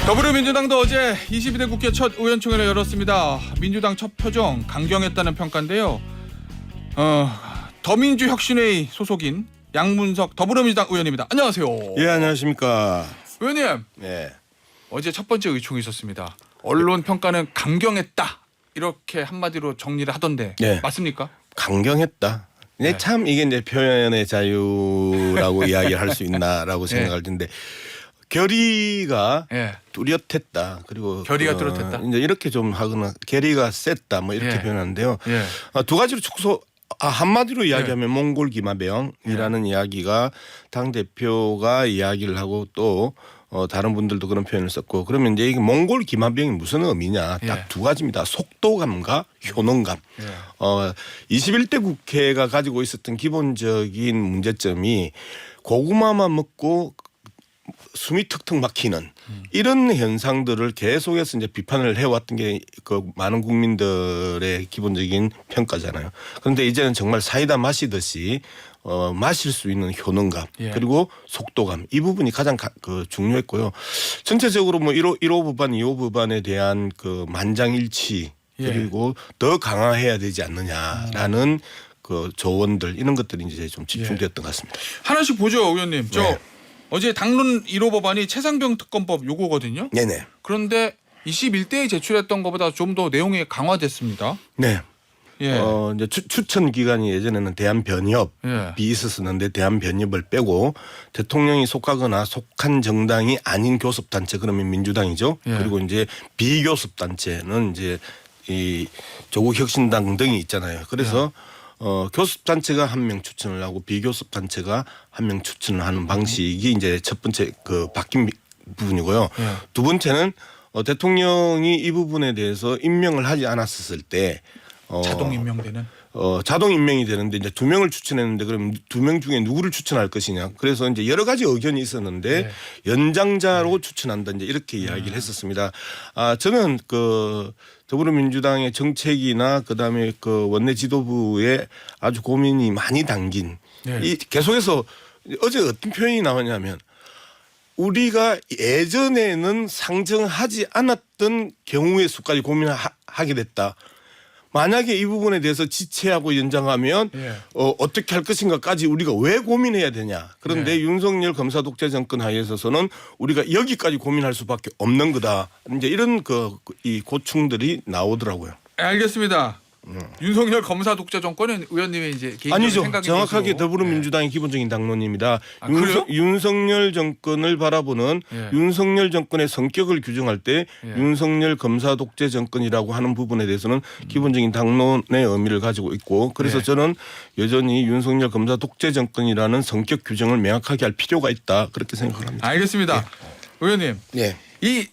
더불어민주당도 어제 22대 국회 첫 의원총회를 열었습니다. 민주당 첫 표정 강경했다는 평가인데요. 더민주혁신회의 소속인 양문석 더불어민주당 의원입니다. 안녕하세요. 예, 안녕하십니까. 의원님. 네. 어제 첫 번째 의총이 있었습니다. 언론 평가는 강경했다. 이렇게 한마디로 정리를 하던데 네. 맞습니까? 강경했다. 네. 참 이게 이제 표현의 자유라고 이야기할 수 있나라고 생각할 텐데 결의가 예. 뚜렷했다. 그리고 결의가 뚜렷했다. 이제 이렇게 좀 하거나 결의가 셌다. 뭐 이렇게 예. 표현하는데요. 예. 두 가지로 축소. 한마디로 이야기하면 몽골 기마병이라는 이야기가 당 대표가 이야기를 하고 또 다른 분들도 그런 표현을 썼고 그러면 이제 이게 몽골 기마병이 무슨 의미냐 딱 예. 두 가지입니다. 속도감과 효능감. 예. 21대 국회가 가지고 있었던 기본적인 문제점이 고구마만 먹고 숨이 턱턱 막히는 이런 현상들을 계속해서 이제 비판을 해왔던 게 그 많은 국민들의 기본적인 평가잖아요. 그런데 이제는 정말 사이다 마시듯이 마실 수 있는 효능감 예. 그리고 속도감 이 부분이 가장 중요했고요. 전체적으로 뭐 1호 법안, 2호 법안에 대한 그 만장일치 예. 그리고 더 강화해야 되지 않느냐라는 그 조언들 이런 것들이 이제 좀 집중되었던 것 같습니다. 하나씩 보죠, 의원님. 네. 어제 당론 1호 법안이 최상병 특검법 요거거든요. 네네. 그런데 21대에 제출했던 것보다 좀 더 내용이 강화됐습니다. 네. 예. 이제 추천 기관이 예전에는 대한변협이 예. 있었었는데 대한변협을 빼고 대통령이 속하거나 속한 정당이 아닌 교섭단체 그러면 민주당이죠. 예. 그리고 이제 비교섭단체는 이제 이 조국혁신당 등이 있잖아요. 그래서 교섭단체가 한 명 추천을 하고 비교섭단체가 한 명 추천을 하는 방식이 이제 첫 번째 그 바뀐 부분이고요. 예. 두 번째는 대통령이 이 부분에 대해서 임명을 하지 않았었을 때 자동 임명되는. 자동 임명이 되는데 이제 2명을 추천했는데 그럼 2명 중에 누구를 추천할 것이냐. 그래서 이제 여러 가지 의견이 있었는데 네. 연장자로 추천한다 이제 이렇게 이야기를 했었습니다. 저는 그 더불어민주당의 정책이나 그다음에 그 원내 지도부에 아주 고민이 많이 담긴 네. 이 계속해서 어제 어떤 표현이 나왔냐면 우리가 예전에는 상정하지 않았던 경우의 수까지 고민하게 됐다. 만약에 이 부분에 대해서 지체하고 연장하면 예. 어떻게 할 것인가까지 우리가 왜 고민해야 되냐. 그런데 네. 윤석열 검사 독재 정권 하에 있어서는 우리가 여기까지 고민할 수밖에 없는 거다. 이제 이런 이 고충들이 나오더라고요. 알겠습니다. 윤석열 검사 독재 정권은 의원님의 이제 개인적인 아니죠. 생각인 정확하게 것으로. 더불어민주당의 기본적인 당론입니다. 그래요? 윤석열 정권을 바라보는 예. 윤석열 정권의 성격을 규정할 때 예. 윤석열 검사 독재 정권이라고 하는 부분에 대해서는 기본적인 당론의 의미를 가지고 있고 그래서 예. 저는 여전히 윤석열 검사 독재 정권이라는 성격 규정을 명확하게 할 필요가 있다 그렇게 생각을 합니다. 알겠습니다. 의원님. 네. 이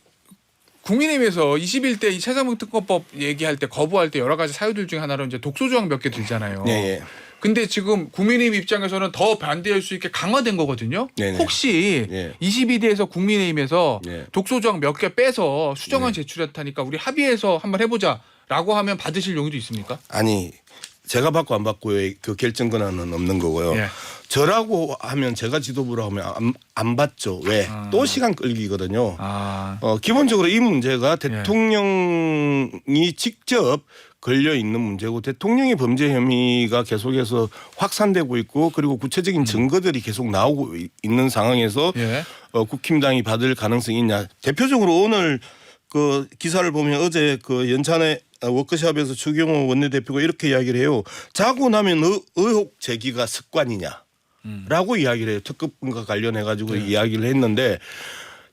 국민의힘에서 21대 이 최상병 특검법 얘기할 때 거부할 때 여러 가지 사유들 중에 하나로 이제 독소 조항 몇 개 들잖아요. 네. 네. 근데 지금 국민의힘 입장에서는 더 반대할 수 있게 강화된 거거든요. 네네. 혹시 네. 22대에서 국민의힘에서 네. 독소 조항 몇 개 빼서 수정안 제출했다니까 우리 합의해서 한번 해보자라고 하면 받으실 용의도 있습니까? 아니 제가 받고 안 받고의 그 결정 권한은 없는 거고요. 예. 저라고 하면 제가 지도부로 하면 안 받죠. 왜? 또 시간 끌기거든요. 기본적으로 이 문제가 대통령이 직접 걸려 있는 문제고 대통령의 범죄 혐의가 계속해서 확산되고 있고 그리고 구체적인 증거들이 계속 나오고 있는 상황에서 예. 국힘당이 받을 가능성이 있냐. 대표적으로 오늘 그 기사를 보면 어제 그 연찬의 워크숍에서 추경호 원내대표가 이렇게 이야기를 해요. 자고 나면 의혹 제기가 습관이냐. 라고 이야기를 해요. 특급과 관련해 가지고 이야기를 했는데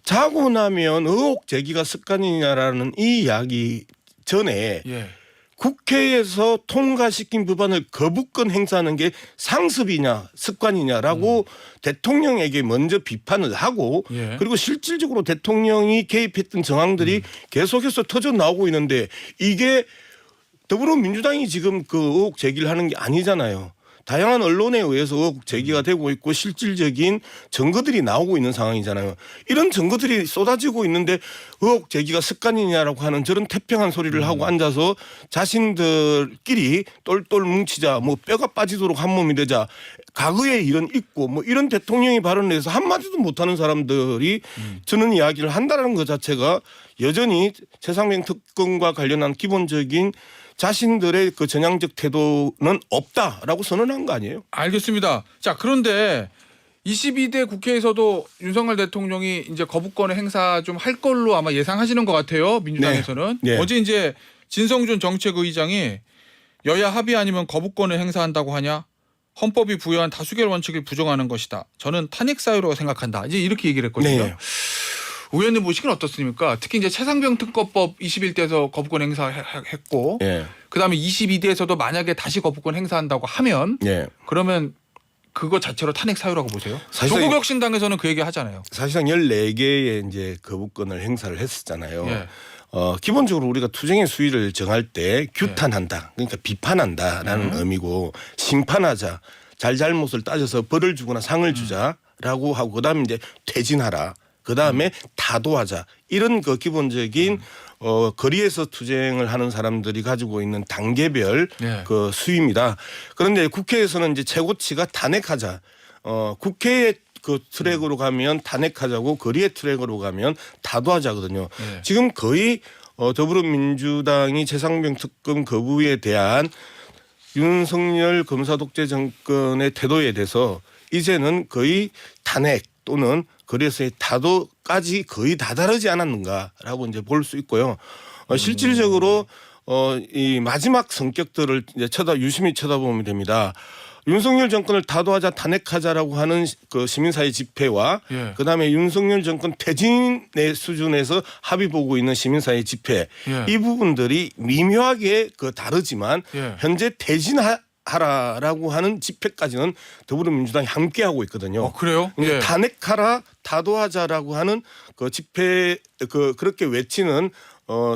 자고 나면 의혹 제기가 습관이냐라는 이 이야기 전에 예. 국회에서 통과시킨 법안을 거부권 행사하는 게 상습이냐 습관이냐라고 대통령에게 먼저 비판을 하고 예. 그리고 실질적으로 대통령이 개입했던 정황들이 계속해서 터져 나오고 있는데 이게 더불어민주당이 지금 그 의혹 제기를 하는 게 아니잖아요. 다양한 언론에 의해서 의혹 제기가 되고 있고 실질적인 증거들이 나오고 있는 상황이잖아요. 이런 증거들이 쏟아지고 있는데 의혹 제기가 습관이냐라고 하는 저런 태평한 소리를 하고 앉아서 자신들끼리 똘똘 뭉치자, 뭐 뼈가 빠지도록 한 몸이 되자, 과거에 이런 있고 뭐 이런 대통령이 발언을 해서 한마디도 못하는 사람들이 저는 이야기를 한다는 것 자체가 여전히 최상병 특검과 관련한 기본적인 자신들의 그 전향적 태도는 없다라고 선언한 거 아니에요? 알겠습니다. 자, 그런데 22대 국회에서도 윤석열 대통령이 이제 거부권의 행사 좀 할 걸로 아마 예상하시는 것 같아요. 민주당에서는. 네. 네. 어제 이제 진성준 정책의장이 여야 합의 아니면 거부권을 행사한다고 하냐? 헌법이 부여한 다수결 원칙을 부정하는 것이다. 저는 탄핵 사유라고 생각한다. 이제 이렇게 얘기를 했거든요. 네. 의원님 보시기는 어떻습니까? 특히 이제 최상병 특검법 21대에서 거부권 행사했고, 예. 그다음에 22대에서도 만약에 다시 거부권 행사한다고 하면, 예. 그러면 그거 자체로 탄핵 사유라고 보세요? 사실상- 조국혁신당에서는 그 얘기 하잖아요. 사실상 14개의 이제 거부권을 행사를 했었잖아요. 예. 기본적으로 우리가 투쟁의 수위를 정할 때 규탄한다. 그러니까 비판한다라는 의미고 심판하자. 잘잘못을 따져서 벌을 주거나 상을 주자라고 하고 그다음에 이제 퇴진하라. 그다음에 타도하자. 이런 그 기본적인 거리에서 투쟁을 하는 사람들이 가지고 있는 단계별 예. 그 수위입니다. 그런데 국회에서는 이제 최고치가 탄핵하자. 국회의 그 트랙으로 가면 탄핵하자고 거리의 트랙으로 가면 타도하자거든요. 예. 지금 거의 더불어민주당이 최상병 특검 거부에 대한 윤석열 검사 독재 정권의 태도에 대해서 이제는 거의 탄핵 또는 거리에서의 타도까지 거의 다다르지 않았는가라고 이제 볼 수 있고요. 실질적으로 이 마지막 성격들을 이제 유심히 쳐다보면 됩니다. 윤석열 정권을 타도하자 탄핵하자라고 하는 그 시민사회 집회와 예. 그다음에 윤석열 정권 퇴진의 수준에서 합의 보고 있는 시민사회 집회 예. 이 부분들이 미묘하게 그 다르지만 예. 현재 퇴진하라라고 하는 집회까지는 더불어민주당이 함께 하고 있거든요. 그래요? 근데 예. 탄핵하라 타도하자라고 하는 그 집회 그렇게 외치는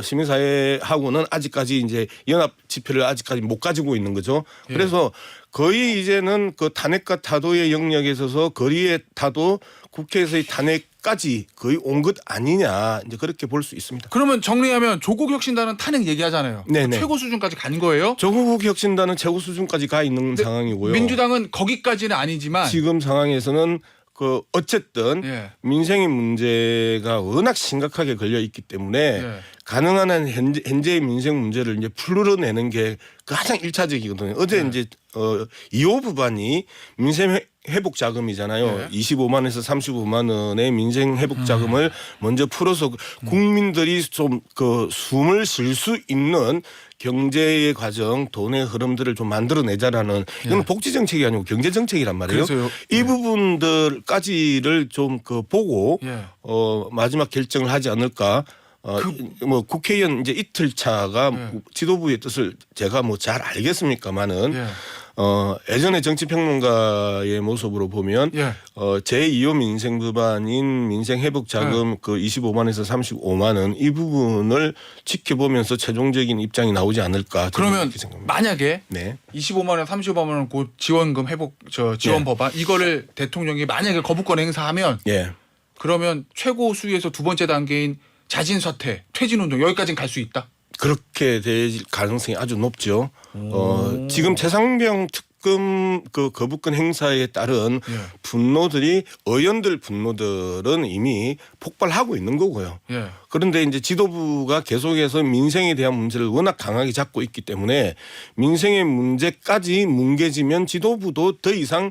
시민사회하고는 아직까지 이제 연합 집회를 아직까지 못 가지고 있는 거죠. 예. 그래서 거의 이제는 그 탄핵과 타도의 영역에 있어서 거리의 타도 국회에서의 탄핵까지 거의 온 것 아니냐 이제 그렇게 볼 수 있습니다. 그러면 정리하면 조국혁신당은 탄핵 얘기하잖아요. 네네. 최고 수준까지 간 거예요? 조국 혁신단은 최고 수준까지 가 있는 상황이고요. 민주당은 거기까지는 아니지만 지금 상황에서는 그 어쨌든 예. 민생의 문제가 워낙 심각하게 걸려 있기 때문에 예. 가능한 한 현재의 민생 문제를 이제 풀어내는 게 가장 1차적이거든요. 어제 네. 이제 2호 법안이 민생 회복 자금이잖아요. 네. 25만에서 35만 원의 민생 회복 자금을 먼저 풀어서 국민들이 좀 그 숨을 쉴 수 있는 경제의 과정, 돈의 흐름들을 좀 만들어내자라는 이건 복지 정책이 아니고 경제 정책이란 말이에요. 그래서요. 이 부분들까지를 좀 그 보고 예. 마지막 결정을 하지 않을까. 뭐 국회의원 이제 이틀 차가 예. 지도부의 뜻을 제가 뭐 잘 알겠습니까만은 예. 예전에 정치평론가의 모습으로 보면 예. 제2호 민생법안인 민생회복자금 그 25만에서 35만 원 이 부분을 지켜보면서 최종적인 입장이 나오지 않을까. 저는 그러면 그렇게 생각합니다. 만약에 네. 25만 원, 35만 원 곧 지원금 회복 지원 네. 법안 이거를 대통령이 만약에 거부권 행사하면 예. 그러면 최고 수위에서 두 번째 단계인 자진 사퇴, 퇴진 운동 여기까지는 갈 수 있다. 그렇게 될 가능성이 아주 높죠. 지금 최상병 특검 그 거부권 행사에 따른 예. 분노들이 의원들 분노들은 이미 폭발하고 있는 거고요. 예. 그런데 이제 지도부가 계속해서 민생에 대한 문제를 워낙 강하게 잡고 있기 때문에 민생의 문제까지 뭉개지면 지도부도 더 이상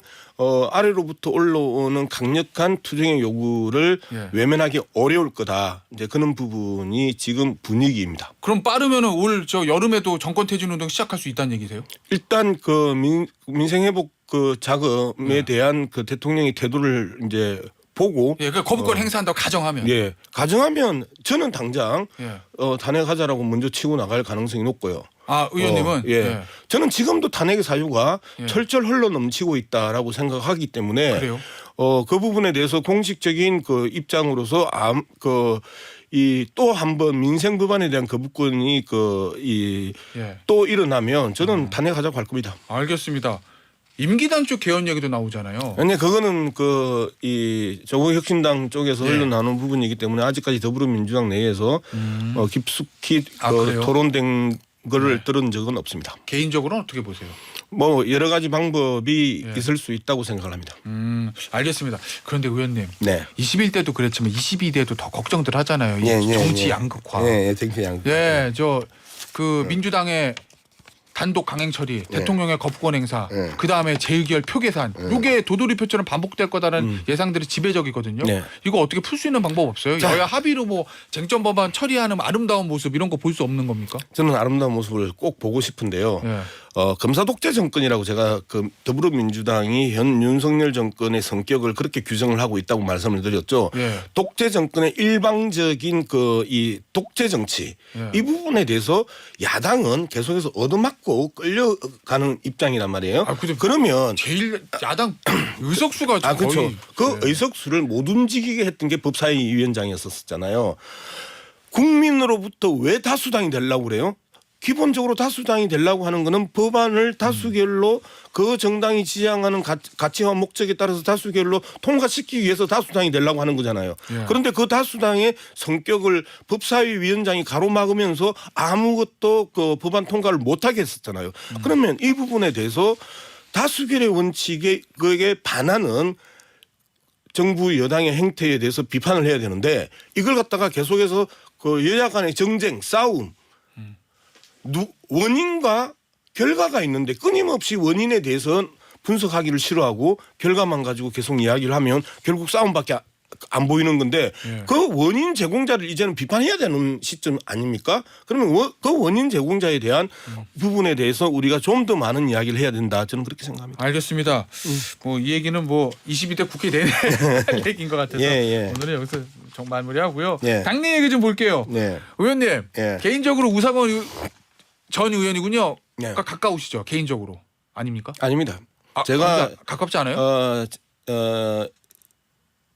아래로부터 올라오는 강력한 투쟁의 요구를 예. 외면하기 어려울 거다. 이제 그런 부분이 지금 분위기입니다. 그럼 빠르면은 올 여름에도 정권 퇴진 운동 시작할 수 있다는 얘기세요? 일단 그 민생 회복 그 자금에 대한 그 대통령의 태도를 이제 보고 예, 그 거부권 행사한다고 가정하면. 예 가정하면 저는 당장 예. 탄핵하자라고 먼저 치고 나갈 가능성이 높고요. 아, 의원님은 예. 저는 지금도 탄핵의 사유가 예. 철철 흘러 넘치고 있다라고 생각하기 때문에 그래요? 그 부분에 대해서 공식적인 그 입장으로서 이 또 한 번 민생 법안에 대한 거부권이 예. 또 일어나면 저는 탄핵하자고 할 겁니다. 알겠습니다. 임기단 쪽 개헌 얘기도 나오잖아요. 아니 그거는 그 이 조국혁신당 쪽에서 예. 흘러나오는 부분이기 때문에 아직까지 더불어민주당 내에서 깊숙이 그래요? 토론된 거를 들은 적은 없습니다. 개인적으로는 어떻게 보세요? 뭐 여러 가지 방법이 예. 있을 수 있다고 생각을 합니다. 알겠습니다. 그런데 의원님, 네. 21대도 그랬지만 22대도 더 걱정들 하잖아요. 이 예, 예, 정치 예. 양극화. 예, 정치 양극화. 예, 저 그 민주당의 단독 강행 처리, 대통령의 거부권 행사, 예. 그 다음에 제2기열 표 계산, 이게 도돌이표처럼 반복될 거다라는 예상들이 지배적이거든요. 네. 이거 어떻게 풀 수 있는 방법 없어요? 자. 여야 합의로 뭐 쟁점 법안 처리하는 아름다운 모습 이런 거 볼 수 없는 겁니까? 저는 아름다운 모습을 꼭 보고 싶은데요. 예. 검사 독재 정권이라고 제가 그 더불어민주당이 현 윤석열 정권의 성격을 그렇게 규정을 하고 있다고 말씀을 드렸죠. 예. 독재 정권의 일방적인 그 이 독재 정치 예. 이 부분에 대해서 야당은 계속해서 얻어맞고 끌려가는 입장이란 말이에요. 아, 근데 그러면 제일 야당 의석수가 아 그렇죠. 거의 그 예. 의석수를 못 움직이게 했던 게 법사위원장이었었잖아요. 국민으로부터 왜 다수당이 되려고 그래요? 기본적으로 다수당이 되려고 하는 거는 법안을 다수결로 그 정당이 지향하는 가치와 목적에 따라서 다수결로 통과시키기 위해서 다수당이 되려고 하는 거잖아요. 예. 그런데 그 다수당의 성격을 법사위 위원장이 가로막으면서 아무것도 그 법안 통과를 못하게 했었잖아요. 그러면 이 부분에 대해서 다수결의 원칙에 그에 반하는 정부 여당의 행태에 대해서 비판을 해야 되는데 이걸 갖다가 계속해서 그 여야 간의 정쟁, 싸움 원인과 결과가 있는데 끊임없이 원인에 대해서 분석하기를 싫어하고 결과만 가지고 계속 이야기를 하면 결국 싸움밖에 안 보이는 건데 예. 그 원인 제공자를 이제는 비판해야 되는 시점 아닙니까? 그러면 그 원인 제공자에 대한 부분에 대해서 우리가 좀 더 많은 이야기를 해야 된다. 저는 그렇게 생각합니다. 알겠습니다. 뭐 이 얘기는 뭐 22대 국회 내내 할 얘기인 것 같아서 예, 예. 오늘은 여기서 정말 마무리하고요. 예. 당내 얘기 좀 볼게요. 네. 의원님 예. 개인적으로 우상원 전 의원이군요. 네. 그러니까 가까우시죠 개인적으로 아닙니까? 아닙니다. 아, 제가 그러니까 가깝지 않아요?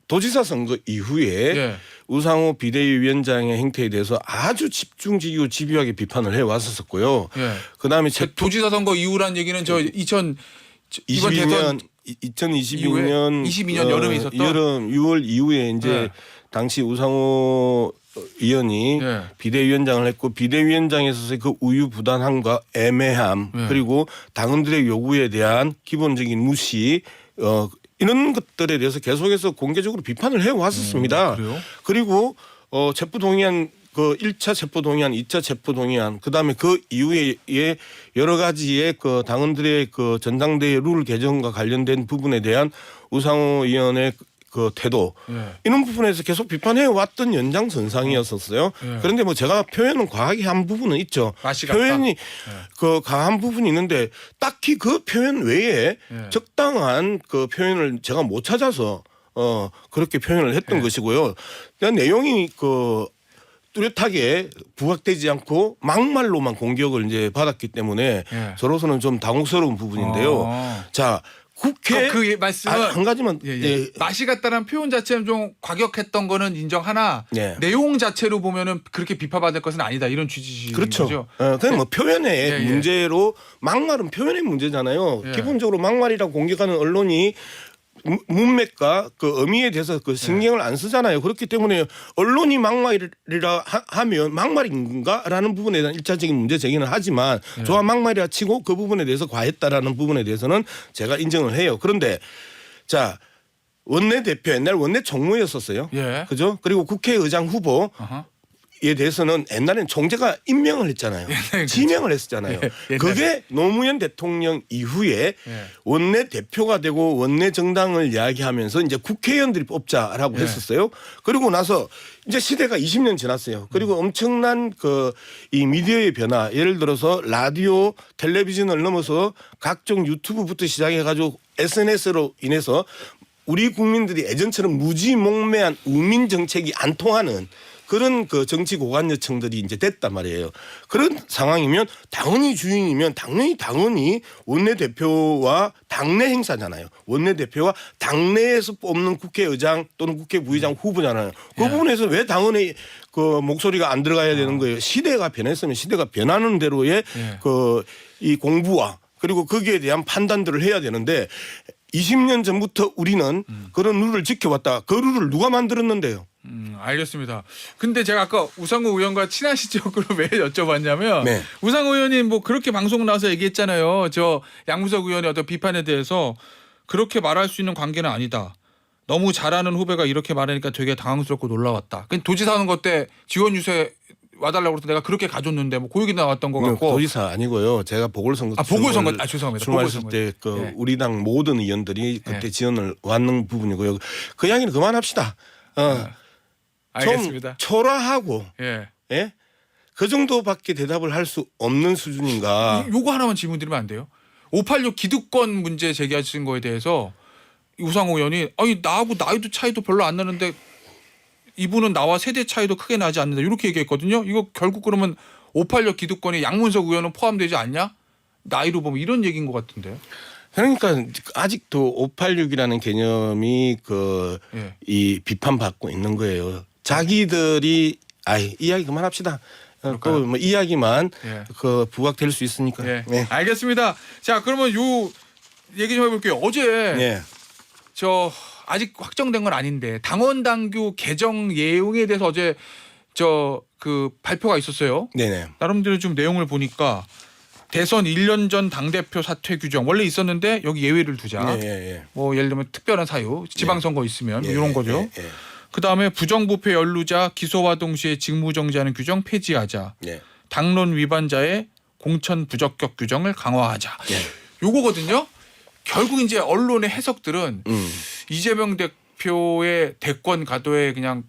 도지사 선거 이후에 예. 우상호 비대위원장의 행태에 대해서 아주 집중적이고 집요하게 비판을 해왔었고요. 예. 그다음에 도지사 선거 이후란 얘기는 저 이번 대선 2022년 22년 여름에 있었던? 여름 6월 이후에 이제 네. 당시 우상호 의원이 네. 비대위원장을 했고 비대위원장에서의 그 우유부단함과 애매함 네. 그리고 당원들의 요구에 대한 기본적인 무시 이런 것들에 대해서 계속해서 공개적으로 비판을 해왔었습니다. 그래요? 그리고 체포동의안 그 1차 체포동의안, 2차 체포동의안, 그다음에 그 이후에 여러 가지의 그 당원들의 그 전당대회 룰 개정과 관련된 부분에 대한 우상호 의원의 그 태도 예. 이런 부분에서 계속 비판해 왔던 연장선상이었었어요. 예. 그런데 뭐 제가 표현은 과하게 한 부분은 있죠. 맛이 같다. 표현이 그 과한 부분이 있는데 딱히 그 표현 외에 예. 적당한 그 표현을 제가 못 찾아서 그렇게 표현을 했던 것이고요. 그러니까 내용이 그 뚜렷하게 부각되지 않고 막말로만 공격을 이제 받았기 때문에 예. 저로서는 좀 당혹스러운 부분인데요. 자, 국회 그 말씀은 한 가지만 예, 예. 예. 맛이 같다는 표현 자체는 좀 과격했던 거는 인정하나 네. 내용 자체로 보면은 그렇게 비판받을 것은 아니다 이런 취지인 그렇죠. 거죠. 그냥 뭐 표현의 예, 예. 문제로 막말은 표현의 문제잖아요. 예. 기본적으로 막말이라고 공격하는 언론이 문맥과 그 의미에 대해서 그 신경을 안 쓰잖아요. 그렇기 때문에 언론이 막말이라 하면 막말인가라는 부분에 대한 일차적인 문제 제기는 하지만 좋아 막말이라 치고 그 부분에 대해서 과했다라는 부분에 대해서는 제가 인정을 해요. 그런데 자 원내대표 옛날 원내 총무였었어요. 예. 그죠? 그리고 국회의장 후보 어허. 에 대해서는 옛날에는 총재가 임명을 했잖아요. 그렇죠. 지명을 했었잖아요. 옛날에. 그게 노무현 대통령 이후에 예. 원내 대표가 되고 원내 정당을 이야기하면서 이제 국회의원들이 뽑자라고 예. 했었어요. 그리고 나서 이제 시대가 20년 지났어요. 그리고 엄청난 그 이 미디어의 변화, 예를 들어서 라디오, 텔레비전을 넘어서 각종 유튜브부터 시작해가지고 SNS로 인해서 우리 국민들이 예전처럼 무지몽매한 우민 정책이 안 통하는 그런 그 정치 고관 여청들이 이제 됐단 말이에요. 그런 상황이면 당원이 주인이면 당연히 원내대표와 당내 행사잖아요. 원내대표와 당내에서 뽑는 국회의장 또는 국회부의장 후보잖아요. 그 예. 부분에서 왜 당원의 그 목소리가 안 들어가야 되는 거예요. 시대가 변했으면 시대가 변하는 대로의 예. 그 이 공부와 그리고 거기에 대한 판단들을 해야 되는데 20년 전부터 우리는 그런 룰을 지켜왔다. 그 룰을 누가 만들었는데요? 알겠습니다. 근데 제가 아까 우상호 의원과 친하시죠? 그럼 왜 여쭤봤냐면 네. 우상호 의원이 뭐 그렇게 방송 나와서 얘기했잖아요. 저 양무석 의원의 어떤 비판에 대해서 그렇게 말할 수 있는 관계는 아니다. 너무 잘하는 후배가 이렇게 말하니까 되게 당황스럽고 놀라웠다. 도지사 하는 것 때 지원 유세 와달라고 해서 내가 그렇게 가줬는데 뭐 고육이 나왔던 것 같고. 도지사 아니고요. 제가 보궐선거 보궐선거 죄송합니다. 출마했을 보궐선거. 때 그 예. 우리 당 모든 의원들이 그때 예. 지원을 왔는 부분이고요. 그 이야기는 그만합시다. 알겠습니다. 좀 초라하고 예. 예? 그 정도밖에 대답을 할 수 없는 수준인가. 요거 하나만 질문드리면 안 돼요? 586 기득권 문제 제기하신 거에 대해서 우상호 의원이 아니 나하고 나이도 차이도 별로 안 나는데 이분은 나와 세대 차이도 크게 나지 않는다 이렇게 얘기했거든요. 이거 결국 그러면 586 기득권에 양문석 의원은 포함되지 않냐? 나이로 보면 이런 얘기인 것 같은데요. 그러니까 아직도 586이라는 개념이 예. 이 비판받고 있는 거예요. 자기들이 이야기 그만합시다. 그럴까요? 또 뭐 이야기만 예. 부각될 수 있으니까. 예. 네. 알겠습니다. 자 그러면 요 얘기 좀 해볼게요. 어제 네. 저 아직 확정된 건 아닌데 당원 당규 개정 내용에 대해서 어제 저 그 발표가 있었어요. 네네. 나름대로 좀 내용을 보니까 대선 1년 전 당대표 사퇴 규정 원래 있었는데 여기 예외를 두자. 예. 뭐 예를 들면 특별한 사유, 지방선거 있으면 뭐 예, 이런 거죠. 예. 그다음에 부정부패 연루자 기소와 동시에 직무정지하는 규정 폐지하자. 예. 당론 위반자의 공천 부적격 규정을 강화하자. 예. 요거거든요. 결국 이제 언론의 해석들은 음. 이재명 대표의 대권 가도에 그냥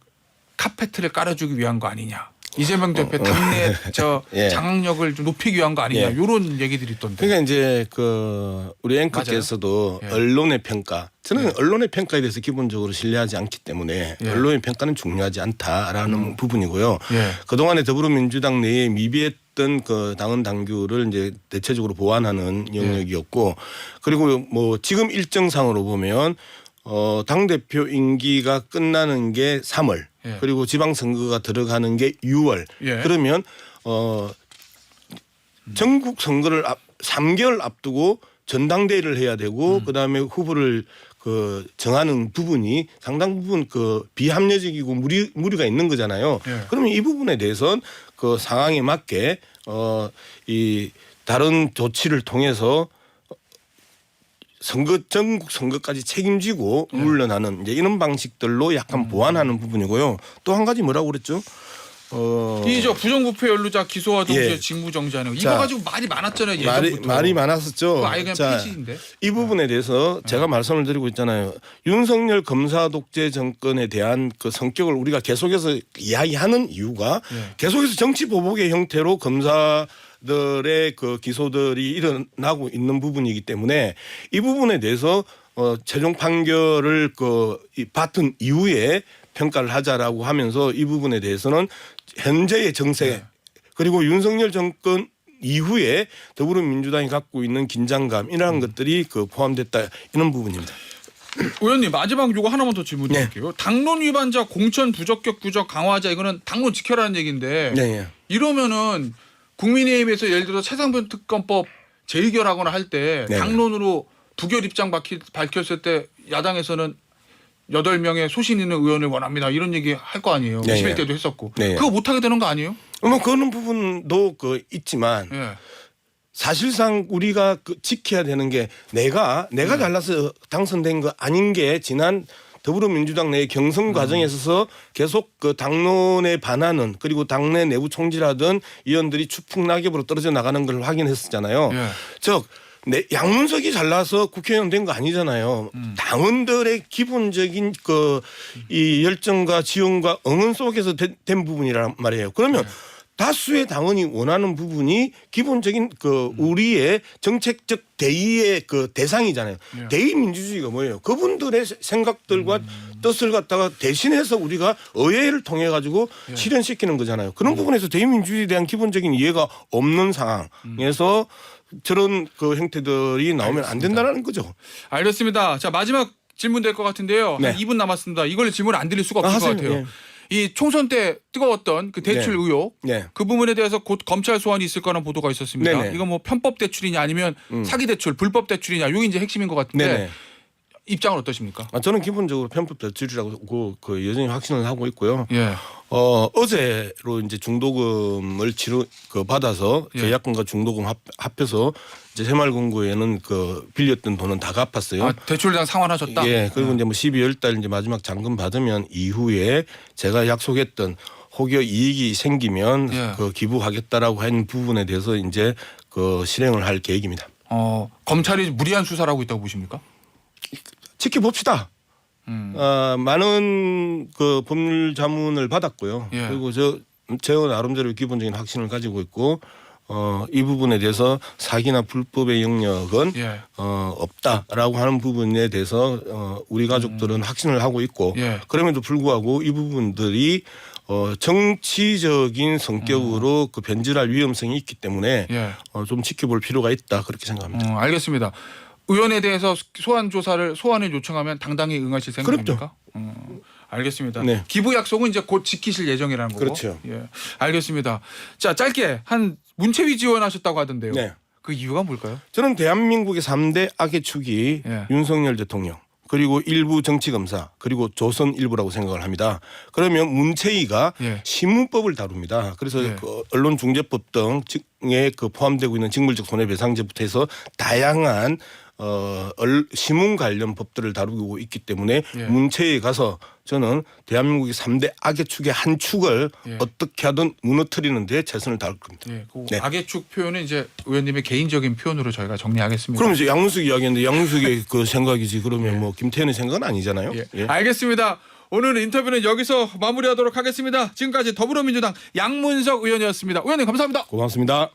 카페트를 깔아주기 위한 거 아니냐. 이재명 대표 당내 저 예. 장악력을 좀 높이기 위한 거 아니냐. 예. 이런 얘기들이 있던데. 그러니까 이제 우리 앵커께서도 예. 언론의 평가. 저는 예. 언론의 평가에 대해서 기본적으로 신뢰하지 않기 때문에 예. 언론의 평가는 중요하지 않다라는 부분이고요. 예. 그동안에 더불어민주당 내에 미비했던 그 당헌 당규를 이제 대체적으로 보완하는 영역이었고 그리고 뭐 지금 일정상으로 보면 당 대표 임기가 끝나는 게 3월 예. 그리고 지방선거가 들어가는 게 6월. 예. 그러면 전국 선거를 3개월 앞두고 전당대회를 해야 되고 그다음에 후보를 정하는 부분이 상당 부분 비합리적이고 무리가 있는 거잖아요. 예. 그러면 이 부분에 대해서는 그 상황에 맞게 이 다른 조치를 통해서 전국 선거까지 책임지고 물러나는 이제 이런 방식들로 약간 보완하는 부분이고요. 또 한 가지 뭐라고 그랬죠? 이 저 부정부패 연루자 기소와 동시에 예. 직무정지하는 거. 자, 이거 가지고 말이 많았잖아요. 예전부터. 말이 많았었죠. 그거 아예 그냥 폐지인데. 이 부분에 대해서 제가 말씀을 드리고 있잖아요. 윤석열 검사 독재 정권에 대한 그 성격을 우리가 계속해서 이야기하는 이유가 예. 계속해서 정치 보복의 형태로 검사들의 그 기소들이 일어나고 있는 부분이기 때문에 이 부분에 대해서 최종 판결을 받은 이후에 평가를 하자라고 하면서 이 부분에 대해서는 현재의 정세 네. 그리고 윤석열 정권 이후에 더불어민주당이 갖고 있는 긴장감 이러한 것들이 포함됐다 이런 부분입니다. 의원님 마지막 요거 하나만 더 질문드릴게요. 네. 당론 위반자 공천 부적격 규정 강화하자 이거는 당론 지켜라는 얘기인데 네. 이러면은 국민의힘에서 예를 들어 최상병 특검법 재의결하거나 할 때 네. 당론으로 부결 입장 밝혔을 때 야당에서는 8명의 소신 있는 의원을 원합니다. 이런 얘기 할 거 아니에요. 네. 21대도 했었고. 네. 그거 못하게 되는 거 아니에요? 뭐 그런 부분도 있지만 예. 사실상 우리가 지켜야 되는 게 내가 잘나서 당선된 거 아닌 게 지난 더불어민주당 내 경선 과정에 있어서 계속 당론에 반하는 그리고 당내 내부 총질하던 의원들이 추풍낙엽으로 떨어져 나가는 걸 확인했었잖아요. 예. 즉 양문석이 잘나서 국회의원 된 거 아니잖아요. 당원들의 기본적인 이 열정과 지원과 응원 속에서 된 부분이란 말이에요. 그러면 다수의 당원이 원하는 부분이 기본적인 우리의 정책적 대의의 대상이잖아요. 예. 대의 민주주의가 뭐예요? 그분들의 생각들과 뜻을 갖다가 대신해서 우리가 의회를 통해 가지고 실현시키는 거잖아요. 그런 부분에서 대의 민주주의에 대한 기본적인 이해가 없는 상황에서 저런 형태들이 나오면 안 된다는 거죠. 알겠습니다. 자 마지막 질문 될 것 같은데요. 네. 한 2분 남았습니다. 이걸 질문 안 드릴 수가 없을 것 하세요. 같아요. 네. 이 총선 때 뜨거웠던 그 대출 네. 의혹 네. 그 부분에 대해서 곧 검찰 소환이 있을 거라는 보도가 있었습니다. 네네. 이건 뭐 편법 대출이냐 아니면 사기 대출, 불법 대출이냐 이게 이제 핵심인 것 같은데 네네. 입장은 어떠십니까? 저는 기본적으로 편법 대출이라고 그 여전히 확신을 하고 있고요. 예. 어제로 이제 중도금을 받아서 예. 계약금과 중도금 합해서 이제 새마을금고에는 그 빌렸던 돈은 다 갚았어요. 아, 대출당 상환하셨다. 예. 그리고 이제 뭐 12월 달 이제 마지막 잔금 받으면 이후에 제가 약속했던 혹여 이익이 생기면 예. 그 기부하겠다라고 한 부분에 대해서 이제 그 실행을 할 계획입니다. 검찰이 무리한 수사를 하고 있다고 보십니까? 지켜봅시다. 많은 그 법률 자문을 받았고요. 예. 그리고 제 나름대로 기본적인 확신을 가지고 있고 이 부분에 대해서 사기나 불법의 영역은 예. 없다라고 하는 부분에 대해서 우리 가족들은 확신을 하고 있고 예. 그럼에도 불구하고 이 부분들이 정치적인 성격으로 그 변질할 위험성이 있기 때문에 예. 좀 지켜볼 필요가 있다 그렇게 생각합니다. 알겠습니다. 의원에 대해서 소환을 요청하면 당당히 응하실 생각입니까? 알겠습니다. 네. 기부 약속은 이제 곧 지키실 예정이라는 거고. 그렇죠. 예, 알겠습니다. 자, 짧게 한 문체위 지원하셨다고 하던데요. 네. 그 이유가 뭘까요? 저는 대한민국의 3대 악의 축이 예. 윤석열 대통령 그리고 일부 정치검사 그리고 조선 일부라고 생각을 합니다. 그러면 문체위가 예. 신문법을 다룹니다. 그래서 예. 그 언론중재법 등에 그 포함되고 있는 직물적 손해배상제부터 해서 다양한 신문 관련 법들을 다루고 있기 때문에 예. 문체위에 가서 저는 대한민국의 3대 악의 축의 한 축을 예. 어떻게 하든 무너뜨리는 데 최선을 다할 겁니다. 예, 그 네. 악의 축 표현은 이제 의원님의 개인적인 표현으로 저희가 정리하겠습니다. 그럼 이제 양문숙 이야기인데 양문숙의 그 생각이지 그러면 뭐 김태현의 생각은 아니잖아요. 예. 예. 알겠습니다. 오늘 인터뷰는 여기서 마무리하도록 하겠습니다. 지금까지 더불어민주당 양문석 의원이었습니다. 의원님 감사합니다. 고맙습니다.